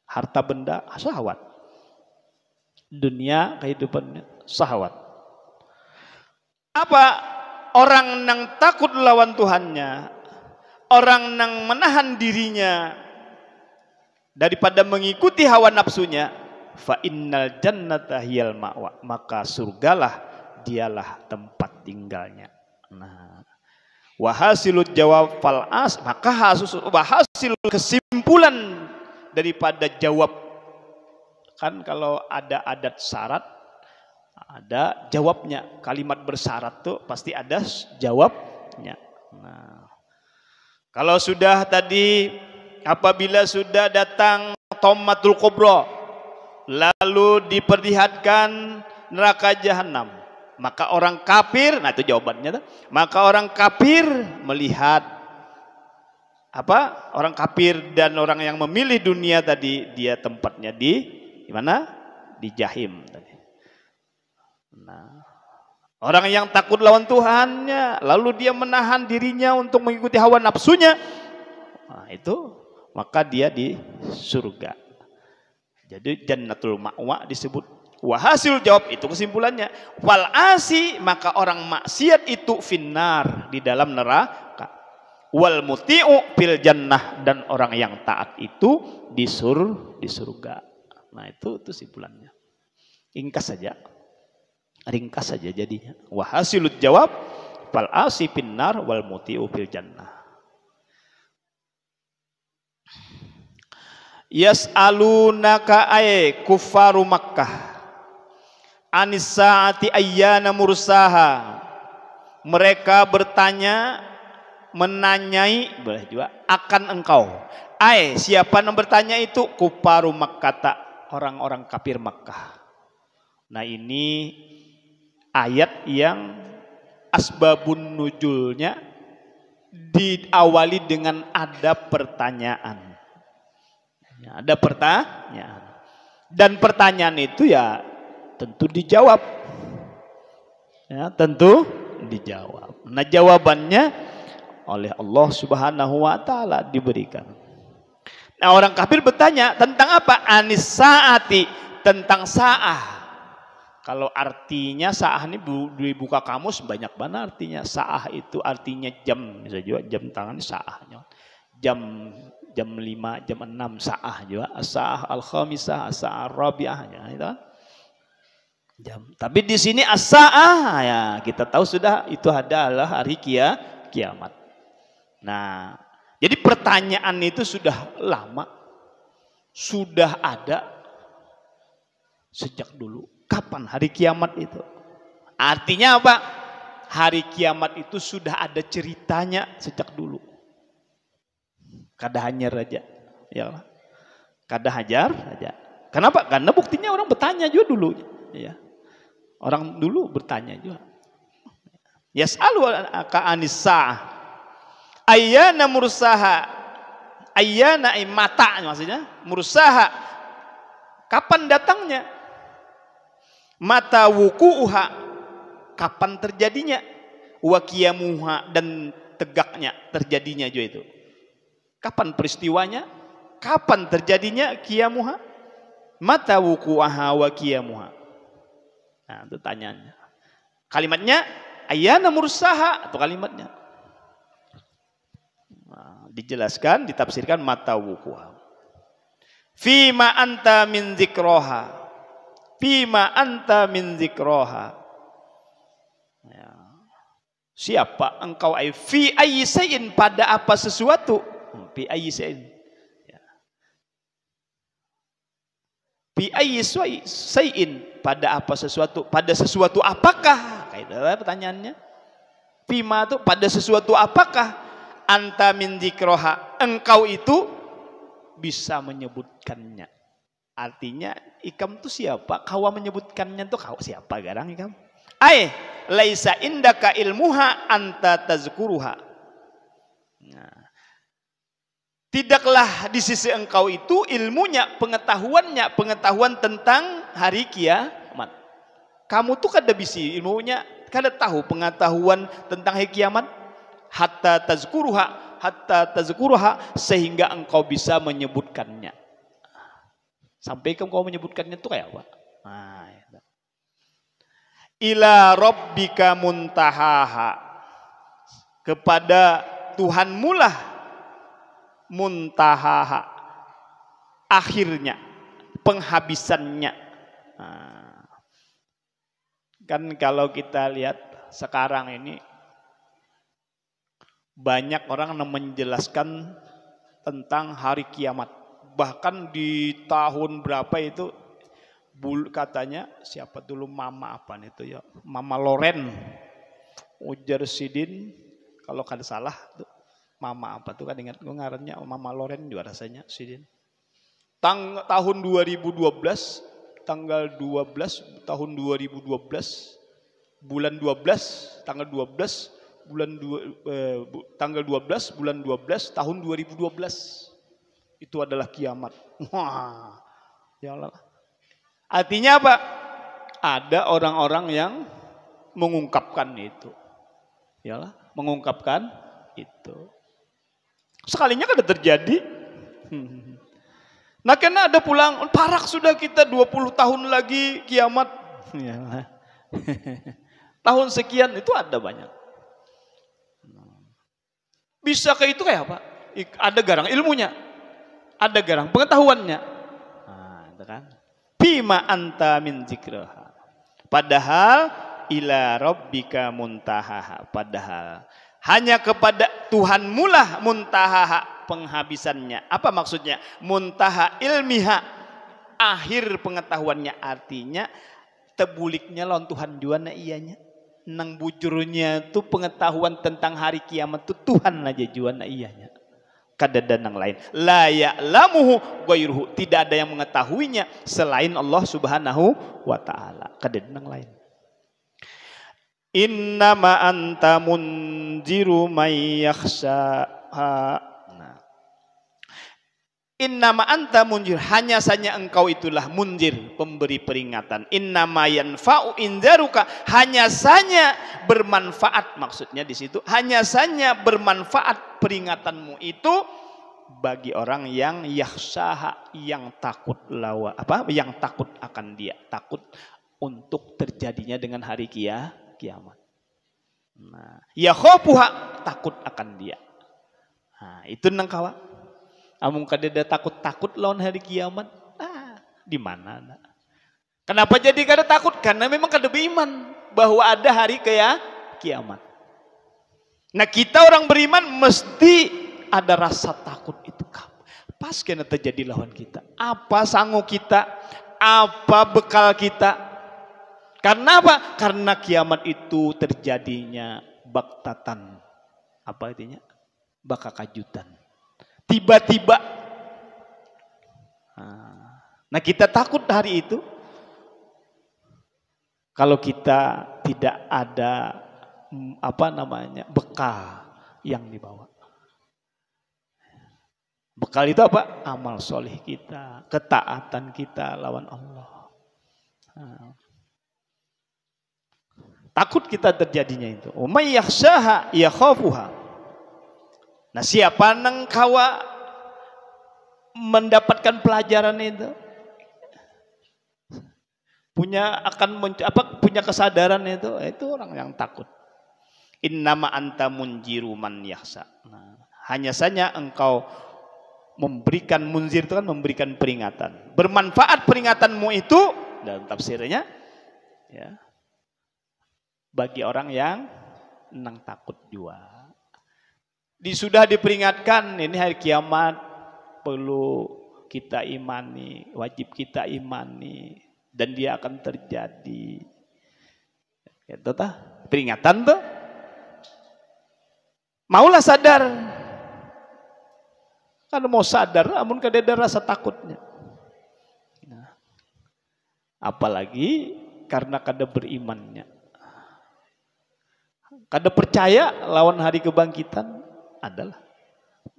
harta benda, syahwat. Dunia, kehidupannya, syahwat. Apa? Orang yang takut lawan Tuhannya, orang yang menahan dirinya daripada mengikuti hawa nafsunya, fa innal jannata hiyal ma'wa, maka surgalah dialah tempat tinggalnya. Nah, wahasilut jawab falas, maka hasil kesimpulan daripada jawab, kan kalau ada adat syarat ada jawabnya. Kalimat bersyarat tuh pasti ada jawabnya. Nah, kalau sudah tadi, apabila sudah datang Tomatul Kubra, lalu diperlihatkan neraka jahanam, maka orang kafir, nah itu jawabannya, maka orang kafir melihat apa? Orang kafir dan orang yang memilih dunia tadi, dia tempatnya di mana? Di jahim tadi. Nah, orang yang takut lawan Tuhannya, lalu dia menahan dirinya untuk mengikuti hawa nafsunya, nah itu maka dia di surga. Jadi jannatul ma'wa disebut. Wahasil jawab itu kesimpulannya. Wal asi, maka orang maksiat itu finnar, di dalam neraka. Wal muti'u fil jannah, dan orang yang taat itu di surga. Nah itu kesimpulannya. Ringkas saja jadinya. Wahasilut jawab fal asi finnar wal muti'u fil jannah. Yas'alunaka ay kuffaru Makkah anis saati ayyana mursaha. Mereka bertanya, menanyai, boleh juga, akan engkau. Siapa yang bertanya itu? Kuffaru Makkah, orang-orang kafir Makkah. Nah ini ayat yang asbabun nuzulnya diawali dengan ada pertanyaan. Ya, ada pertanyaan. Dan pertanyaan itu ya tentu dijawab. Ya, tentu dijawab. Nah, jawabannya oleh Allah Subhanahu wa taala diberikan. Nah, orang kafir bertanya tentang apa? Anis saati, tentang sa'ah. Kalau artinya sa'ah ini dibuka kamus banyak banget artinya. Sa'ah itu artinya jam, bisa juga jam tangan sa'ahnya. Jam 5, jam 6 sa'ah juga. As-sa'ah al-khamisah, as-sa'ah rabi'ah itu. Jam. Tapi di sini as-sa'ah ya kita tahu sudah itu adalah hari kiamat. Nah, jadi pertanyaan itu sudah lama, sudah ada sejak dulu. Kapan hari kiamat itu? Artinya apa? Hari kiamat itu sudah ada ceritanya sejak dulu. Kada hanyar aja, ya. Kada hajar aja. Kenapa? Karena buktinya orang bertanya juga dulu, ya. Orang dulu bertanya juga. Yas'alu ka anis-sa'ah. Ayyana mursaha. Ayyana mata maksudnya. Mursaha. Kapan datangnya? Mata wuku'uha. Kapan terjadinya? Wa qiyamuha, dan tegaknya terjadinya juga itu. Kapan peristiwanya? Kapan terjadinya qiyamuha? Mata wuku'uha wa qiyamuha. Nah, itu tanyaannya. Kalimatnya ayyana mursaha atau kalimatnya. Nah, dijelaskan, ditafsirkan mata wukuha. Fima anta min dzikroha. Fima anta min dzikroha. Ya. Siapa engkau ay fi ayyi shay'in, pada apa sesuatu? Fi ayyi shay'in. Ya. Fi ayyi shay'in, pada apa sesuatu? Pada sesuatu apakah? Kayak pertanyaannya. Fima itu pada sesuatu apakah? Anta min dzikroha, engkau itu bisa menyebutkannya. Artinya ikam itu siapa? Kau menyebutkannya itu kau siapa garang ikam? Ai laisa indaka ilmuha anta tazkuruha. Nah, tidaklah di sisi engkau itu ilmunya, pengetahuan tentang hari kiamat. Kamu tuh kada bisi ilmunya, kada tahu pengetahuan tentang hari kiamat. Hatta tazkuruha, sehingga engkau bisa menyebutkannya. Sampai engkau menyebutkannya itu kayak apa? Nah, ya. Ila rabbika muntahaha, kepada Tuhanmu lah muntahaha, akhirnya, penghabisannya. Nah, kan kalau kita lihat sekarang ini banyak orang yang menjelaskan tentang hari kiamat. Bahkan di tahun berapa itu katanya siapa dulu Mama apa itu ya, Mama Loren ujar Sidin kalau kada salah tuh, Mama apa tuh kan ingat gue ngarannya Mama Loren juga rasanya Sidin. Tahun 2012 tanggal 12 tahun 2012 bulan 12 tanggal 12 tanggal 12 bulan 12 tahun 2012 itu adalah kiamat. Wah, ya Allah. Artinya apa? Ada orang-orang yang mengungkapkan itu. Ya Allah, mengungkapkan itu. Sekalinya kan ada terjadi. Nah, karena ada pulang parak sudah kita 20 tahun lagi kiamat. Ya Allah. Tahun sekian itu ada banyak. Bisa kayak itu kayak apa? Ada garang ilmunya, ada garang pengetahuannya. Nah, itu kan. Bima anta min dzikraha. Padahal ila rabbika muntahaha. Padahal hanya kepada Tuhanmu lah muntahaha, penghabisannya. Apa maksudnya? Muntaha ilmiha, akhir pengetahuannya. Artinya tebuliknya lawan Tuhan juana ianya. Nang bujurnya itu pengetahuan tentang hari kiamat itu Tuhan aja juana ianya. Kada ada nang lain. La ya'lamuhu ghairuhu, tidak ada yang mengetahuinya selain Allah Subhanahu wa taala. Kada ada nang lain. Innama anta munziru may yakhshaha. Innama anta munzir, hanya saja engkau itulah munzir, pemberi peringatan. Innama yanfa'u inzaruka, hanya saja bermanfaat, maksudnya di situ hanya saja bermanfaat peringatanmu itu bagi orang yang yakhshaha, yang takut yang takut akan dia, takut untuk terjadinya dengan hari kiamat. Nah, yakhafuha, takut akan dia. Nah, itu nang kawa. Amun kadeda takut lawan hari kiamat. Di mana? Kenapa jadi kada takut? Karena memang kada beriman bahwa ada hari kiamat. Nah, kita orang beriman mesti ada rasa takut itu. Pas kena terjadi lawan kita. Apa sanggup kita? Apa bekal kita? Karena apa? Karena kiamat itu terjadinya baktatan. Apa artinya? Bakakajutan. Tiba-tiba. Nah, kita takut hari itu. Kalau kita tidak ada bekal yang dibawa. Bekal itu apa? Amal soleh kita, ketaatan kita lawan Allah. Takut kita terjadinya itu. Umay yakhshaha yakhafuha. Nah, siapa nang kawa mendapatkan pelajaran itu? Punya kesadaran itu orang yang takut. Innama anta munjiru man yakhsha. Nah, hanya saja engkau memberikan, munzir itu kan memberikan peringatan. Bermanfaat peringatanmu itu dalam tafsirnya ya, bagi orang yang nang takut juga. Sudah diperingatkan ini hari kiamat perlu kita imani, wajib kita imani dan dia akan terjadi. Itu peringatan tuh. Maulah sadar. Kalau mau sadar, namun kada ada rasa takutnya. Nah, apalagi karena kada berimannya. Kada percaya lawan hari kebangkitan adalah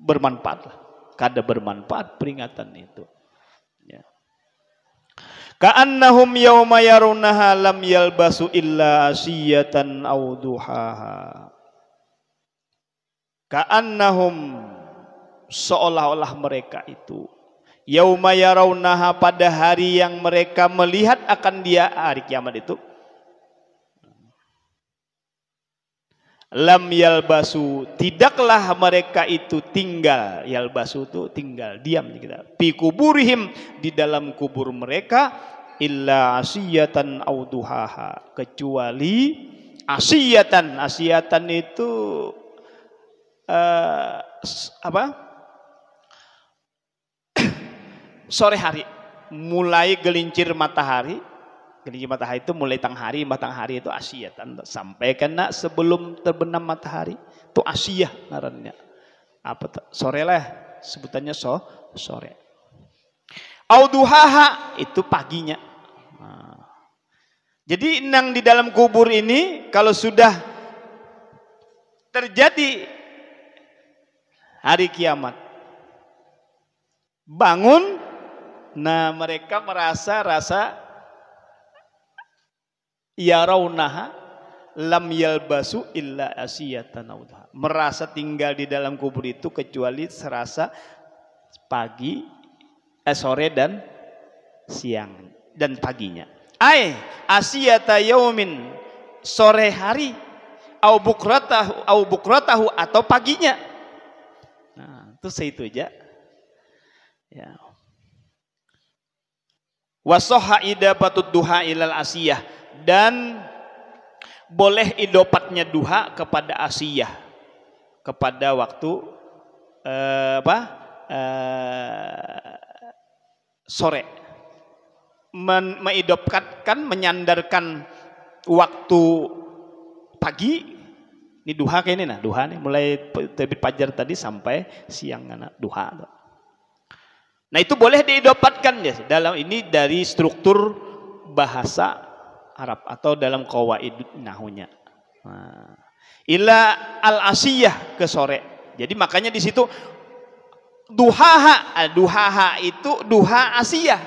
bermanfaat lah. Kada bermanfaat peringatan itu. Ya. Ka'annahum yawma yarunaha lam yalbasu illa asiyatan aw duhaha. Ka'annahum, seolah-olah mereka itu yauma yarawnaha, pada hari yang mereka melihat akan dia, hari kiamat itu, lam yalbasu, tidaklah mereka itu tinggal, yalbasu itu tinggal, diam kita, fi kuburihim, di dalam kubur mereka, illa asiyatan aw duhaha, kecuali asiyatan. Asiyatan itu sore hari, mulai gelincir matahari. Gelincir matahari itu mulai matang hari itu asiyatan, sampai kena sebelum terbenam matahari itu asiyah ngarannya. Sore lah sebutannya sore. Auduhaha itu paginya. Jadi nang di dalam kubur ini kalau sudah terjadi hari kiamat, bangun, nah mereka merasa yarawnaha lam yalbasu illa asiyatan aw duha, merasa tinggal di dalam kubur itu kecuali serasa pagi, sore dan siang dan paginya. Asiyata yaumin, sore hari, au bukratahu atau paginya. Nah, itu seitu aja. Ya. Wasoha idabatud duha ilal asiyah, dan boleh idopatnya duha kepada asiyah, kepada waktu sore, mengidopkan, menyandarkan waktu pagi. Ini duha kayak ini, nah duha nih mulai terbit fajar tadi sampai siang, nah duha. Nah itu boleh diidopatkan ya, dalam ini dari struktur bahasa Arab atau dalam qawaid nahunya. Nah, ila al asiyah, ke sore. Jadi makanya di situ duhaha itu duha asiyah,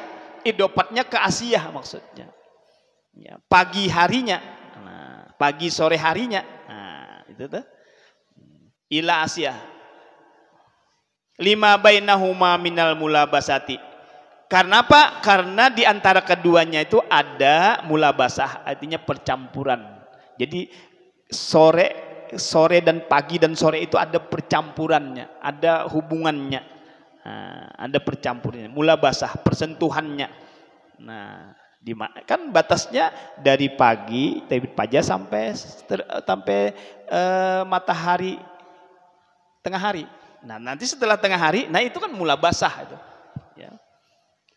idopatnya ke asiyah maksudnya. Ya, pagi harinya, nah, pagi sore harinya. Itu tuh ila asiyah. Lima bainahuma minal mulabasati. Karena apa? Karena di antara keduanya itu ada mulabasah, artinya percampuran. Jadi sore dan pagi dan sore itu ada percampurannya, ada hubungannya, ada percampurannya, mulabasah, persentuhannya. Nah, kan batasnya dari pagi terbit fajar sampai matahari tengah hari. Nah, nanti setelah tengah hari, nah itu kan mulabasah itu. Ya.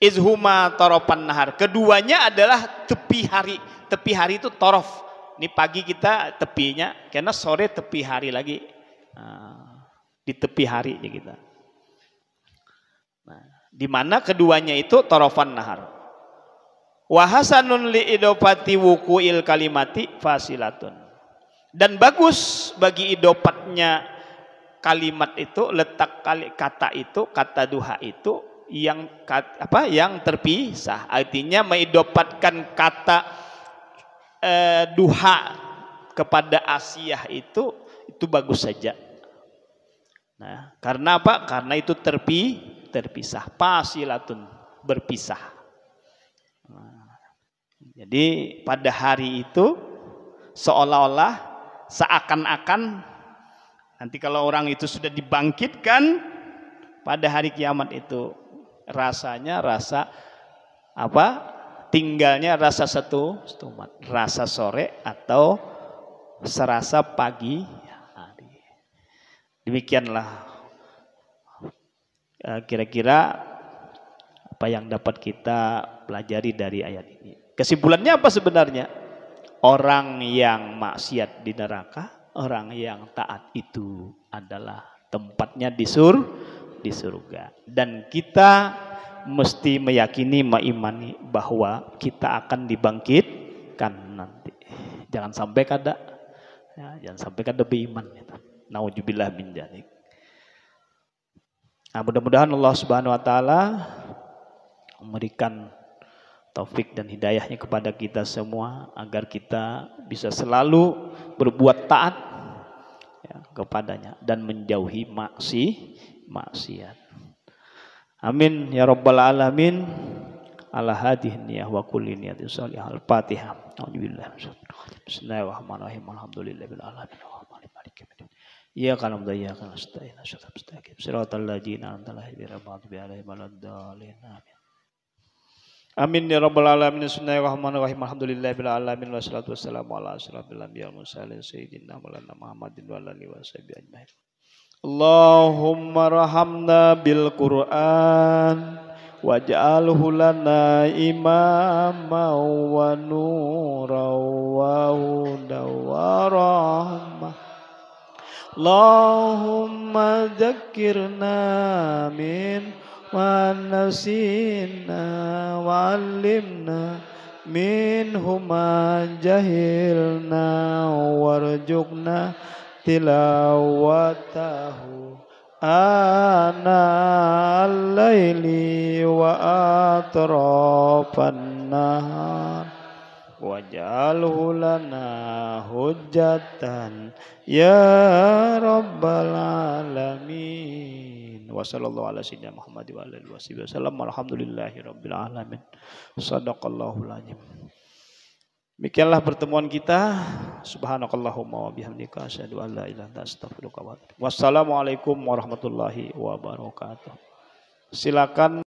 Izhuma toropan nahar. Keduanya adalah tepi hari. Tepi hari itu torof. Ini pagi kita tepinya, karena sore tepi hari lagi. Di tepi hari kita. Nah, di mana keduanya itu torofan nahar. Wahasanun li idopati wukuil kalimati fasilatun. Dan bagus bagi idopatnya kalimat itu, letak kata itu, kata duha itu yang terpisah. Artinya mengidopatkan kata duha kepada asiyah itu bagus saja. Nah, karena apa? Karena itu terpisah, fasilatun, berpisah. Nah, jadi pada hari itu seolah-olah, seakan-akan nanti kalau orang itu sudah dibangkitkan pada hari kiamat itu, rasanya rasa apa? Tinggalnya rasa setumat, rasa sore atau serasa pagi hari. Demikianlah kira-kira apa yang dapat kita pelajari dari ayat ini. Kesimpulannya apa sebenarnya? Orang yang maksiat di neraka, orang yang taat itu adalah tempatnya di surga. Dan kita mesti meyakini, mengimani bahwa kita akan dibangkitkan nanti. Jangan sampai kada beriman. Nauzubillah min dzalik. Nah, mudah-mudahan Allah Subhanahu wa taala memberikan taufik dan hidayahnya kepada kita semua agar kita bisa selalu berbuat taat kepadanya dan menjauhi maksiat. Amin ya rabbal alamin. Ala hadhihi niyah wa kulli niyatin shalihah. Al-Fatihah. A'udzubillahi Bismillahirrahmanirrahim. Alhamdulillahil alamin. Iyyaka na'budu wa iyyaka nasta'in. Shiratal ladzina an'amta 'alaihim waladdallin. Amin ya rabbal alamin. Bismillahirrahmanirrahim. Alhamdulillahil alamin wassalatu wassalamu ala asyrofil anbiya'i wal mursalin sayyidina maulana Muhammadin wa alihi washabihi ajmain. Allahumma rahamna bil Qur'an waj'alhu lana imama wa nura wa huda wa rahmah. Allahumma dzakkirna min wa nasina wa 'allimna minhu ma jahilna warzuqna tilawatahu ana al-laili wa atrafan nahar waj'alhu lana hujjatan ya rabbal alamin. Wa sallallahu ala sayyidina Muhammad wa alihi wasallam. Alhamdulillahi rabbil alamin. Shadaqallahul azim. Demikianlah pertemuan kita. Subhanakallahumma wa bihamdika asyhadu an la ilaha illa anta astaghfiruka wa atubu ilaik. Wassalamualaikum warahmatullahi wabarakatuh. Silakan